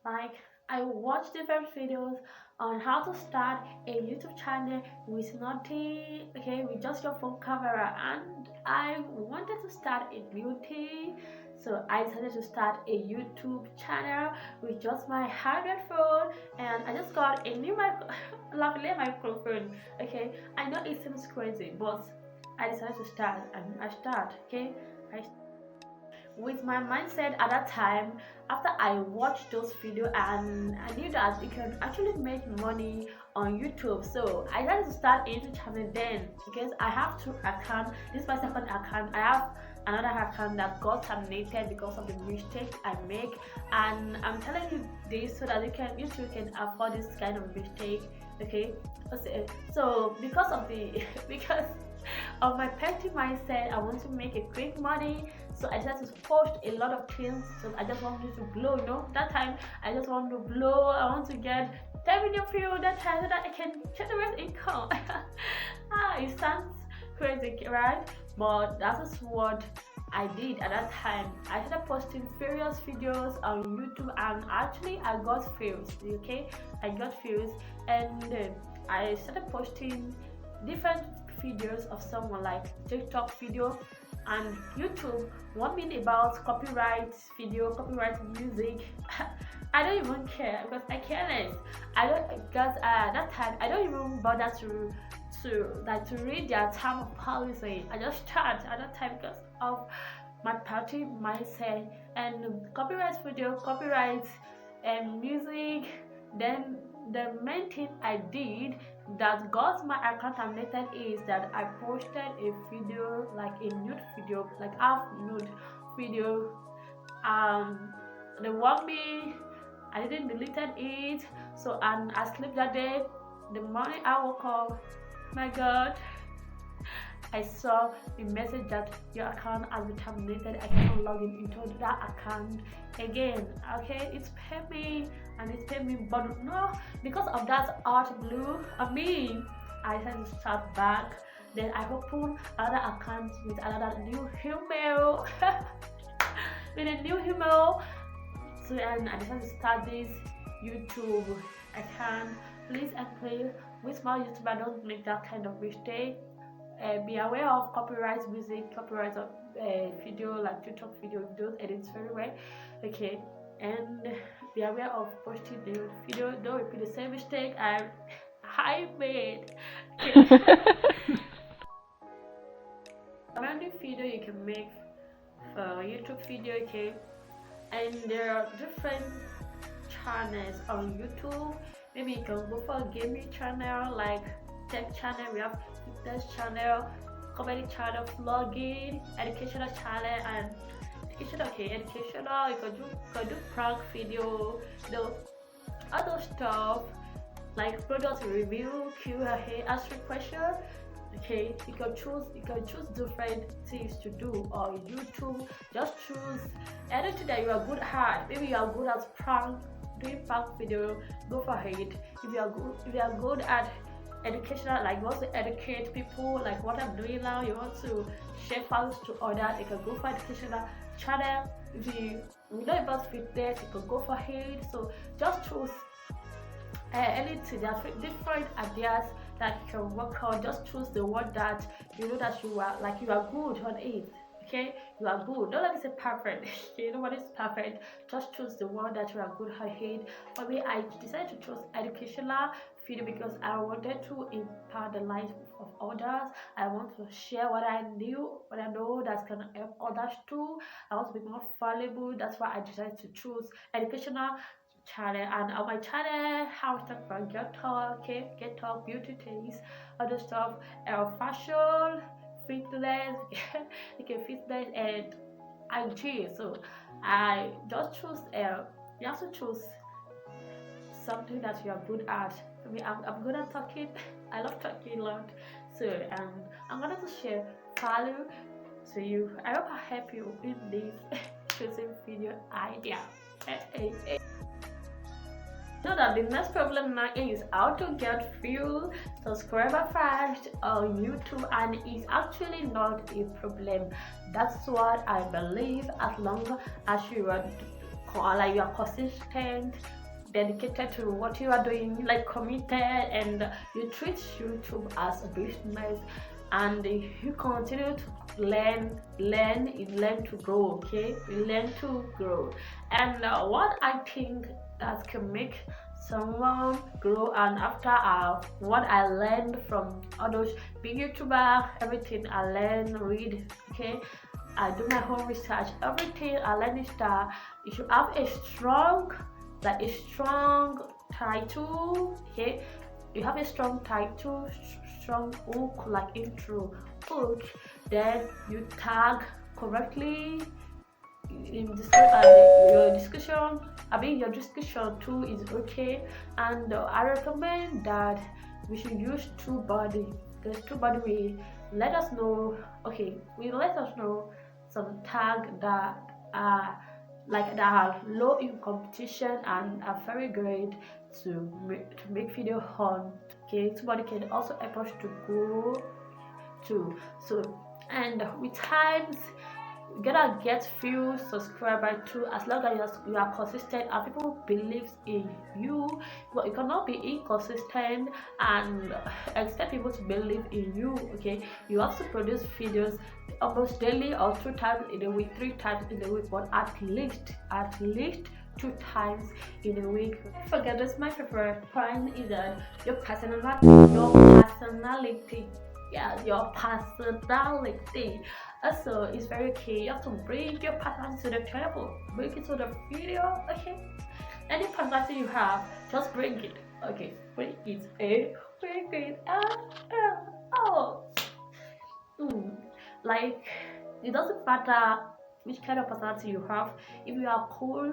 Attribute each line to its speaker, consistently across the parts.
Speaker 1: Like, I watch different videos on how to start a YouTube channel with nothing, okay, with just your phone camera, and I wanted to start a new thing. So I decided to start a YouTube channel with just my hardware phone, and I just got a new lovely microphone. Okay, I know it seems crazy, but I decided to start, and I start. Okay, I with my mindset at that time, after I watched those videos and I knew that you can actually make money on YouTube. So I decided to start a YouTube channel then, because I have two accounts. This is my second account. I have another account that got terminated because of the mistake I make, and I'm telling you this so that you too can afford this kind of mistake. Okay, so because of the because of my petty mindset, I want to make a quick money. So I decided to post a lot of things. So I just wanted to blow, that time I just want to blow. I want to get 10 million views that time so that I can generate income. It sounds crazy, right? But that is what I did at that time. I started posting various videos on YouTube, and actually I got views. Okay, I got views, and I started posting different videos of someone like TikTok video and YouTube. One minute about copyright video, copyright music. I don't even care because I care less. I don't, because that time I don't even bother to read their term of policy. I just start at that time because of my party mindset, and copyright video, copyright and music. Then the main thing I did that got my account terminated is that I posted a video, like a nude video, like half nude video. Um, they want me. I didn't deleted it. So and I slept that day. The morning I woke up, my God, I saw a message that your account has been terminated. I cannot log in into that account again. Okay, it's paid me and it's paid me, but no, because of that art blue. I decided to start back. Then I opened another account with another new email, with a new email. So and I decided to start this YouTube account. Please and please, with my YouTuber, don't make that kind of mistake. Be aware of copyright music, copyright of video, like TikTok video, don't edit very well. Okay, and be aware of posting the video. Don't repeat the same mistake I made. Okay. Random video you can make for YouTube video, okay, and there are different channels on YouTube. Maybe you can go for a gaming channel like tech channel. We have fitness channel, comedy channel, vlogging, educational channel, and educational. Okay, educational. You can do prank video, other stuff like product review, Q&A, answering question. Okay, you can choose different things to do on YouTube. Just choose anything that you are good at. Maybe you are good at doing prank video, go for it. If you are good at educational, like you want to educate people like what I'm doing now, you want to share facts to others, you can go for educational channel. If you know about fitness, you can go for it. So just choose anything. There are different ideas that you can work on. Just choose the one that you know that you are good on it. Okay, you are good. Don't let me say perfect. Okay, nobody's perfect. Just choose the one that you are good at it. For me, I decided to choose educational video because I wanted to impact the life of others. I want to share what I knew, what I know that can help others too. I want to be more valuable. That's why I decided to choose educational channel. And on my channel, how to talk about get talk, okay, get talk, beauty things, other stuff, fashion, fitness, okay, fitness and IG. So I just choose. You have to choose something that you are good at. I mean, I'm good at talking. I love talking a lot. So I'm gonna to share value to you. I hope I help you in this choosing video idea. Know that the next problem now is how to get few subscriber fast on YouTube, and it's actually not a problem. That's what I believe. As long as you are like you are consistent, dedicated to what you are doing, like committed, and you treat YouTube as a business, and you continue to learn to grow. Okay, you learn to grow. And what I think that can make someone grow, and after what I learned from others, being YouTuber, everything I learn, read, okay, I do my own research. Everything I learn is that you should have a strong, like a strong title. Okay, you have a strong title, strong hook, like intro hook. Then you tag correctly in your discussion. I mean, your discussion too is okay, and I recommend that we should use TubeBuddy. Because TubeBuddy will let us know. Okay, will let us know some tag that are like that are low in competition and are very great to make video on. Okay, TubeBuddy can also help us to grow too. So, and with times you gotta get few subscribers too, as long as you are consistent and people believe in you. But you cannot be inconsistent and expect people to believe in you. Okay, you have to produce videos almost daily or 2 times in a week, 3 times in a week, but at least 2 times in a week. Don't forget, this my favorite point is that your personality, yeah, your personality. Also, it's very key. You have to bring your personality to the table, bring it to the video. Okay, any personality you have, just bring it. Okay, bring it. Bring it. Oh. Mm. Like, it doesn't matter which kind of personality you have. If you are cool,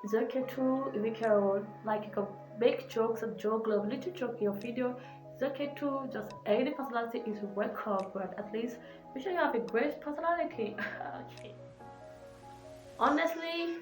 Speaker 1: it's okay too. If you can, like, you can make jokes and joke, love little joke in your video, it's okay too. Just any personality is welcome, but at least make sure you have a great personality. Okay. Honestly,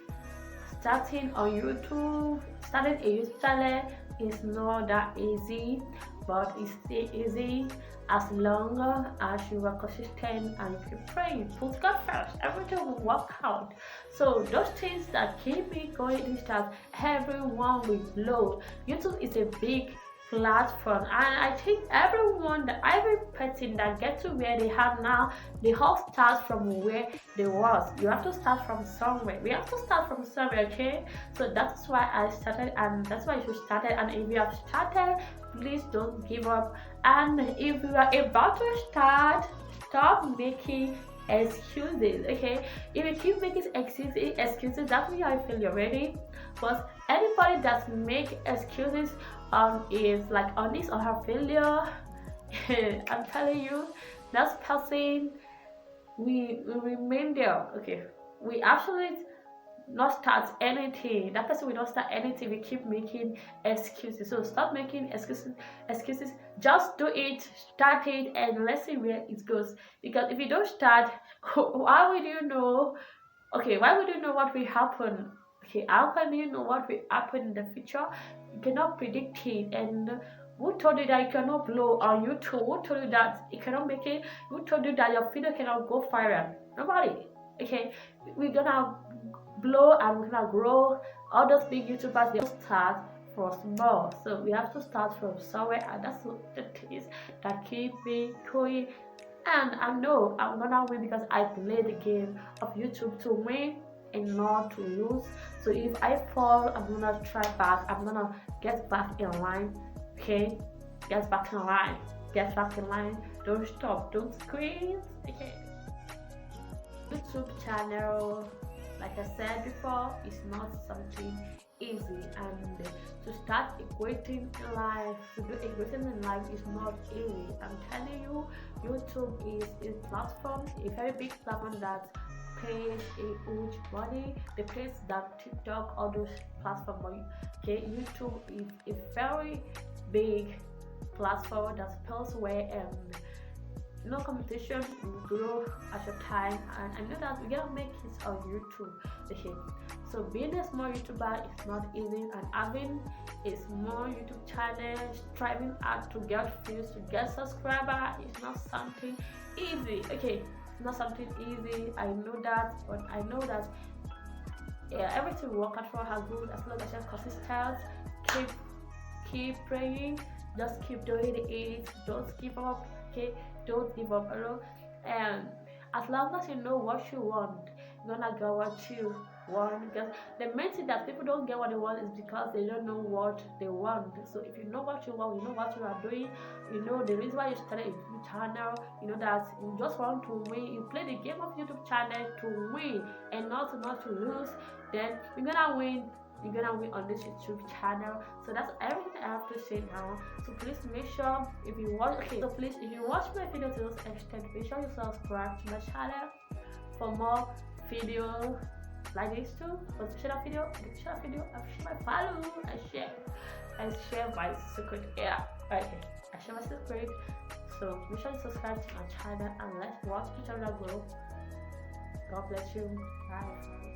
Speaker 1: starting on YouTube, starting a YouTube channel is not that easy, but it's still easy as long as you are consistent and you keep praying. Put God first, everything will work out. So those things that keep me going is that everyone will blow. YouTube is a big platform, and I think every person that gets to where they have now, they all start from where they was. You have to start from somewhere. We have to start from somewhere, okay? So that's why I started, and that's why you start. And if you have started, please don't give up. And if you are about to start, stop making excuses. Okay, if you keep making excuses, that means I feel you're ready. But anybody that make excuses is like on his or her failure, I'm telling you, that person, we remain there. Okay, we actually not start anything. That person will not start anything. We keep making excuses. So stop making excuses. Just do it, start it, and let's see where it goes. Because if you don't start, how would you know? Okay, why would you know what will happen? Okay, how can you know what will happen in the future? You cannot predict it. And who told you that you cannot blow on YouTube? Who told you that you cannot make it? Who told you that your video cannot go viral? Nobody. Okay, we're gonna blow and we're gonna grow. All those big YouTubers, they start from small, so we have to start from somewhere, and that's the things that keep me going. And I know I'm gonna win because I play the game of YouTube to win and not to lose. So if I fall, I'm gonna try back. I'm gonna get back in line. Okay, get back in line. Get back in line. Don't stop. Don't quit. Okay. YouTube channel, like I said before, is not something easy, and to start a great thing in life, to do a great thing in life is not easy. I'm telling you, YouTube is a platform, a very big platform that pays a huge money. The place that TikTok, all those platforms. Okay, YouTube is a very big platform that spells well, and no competition will grow at your time. And I know that we gotta make it on YouTube. Okay, so being a small YouTuber is not easy, and having a small YouTube channel, striving hard to get views, to get subscribers, is not something easy. Okay, it's not something easy, I know that, but I know that Yeah, everything will work out for her good as long as you're consistent. Keep praying, just keep doing it, don't give up. Okay, don't give up alone. And as long as you know what you want, you're gonna get what you want. Because the main thing that people don't get what they want is because they don't know what they want. So if you know what you want, you know what you are doing, you know the reason why you started a YouTube channel, you know that you just want to win, you play the game of YouTube channel to win and not to lose, then you're gonna win. You're gonna win on this YouTube channel. So that's everything I have to say now. So please make sure if you watch, okay, so please if you watch my video to this extent, make sure you subscribe to my channel for more videos like this too. So share that video, I share my follow, I share my secret. Yeah, okay, I share my secret. So make sure you subscribe to my channel and let's watch each other grow. God bless you. Bye.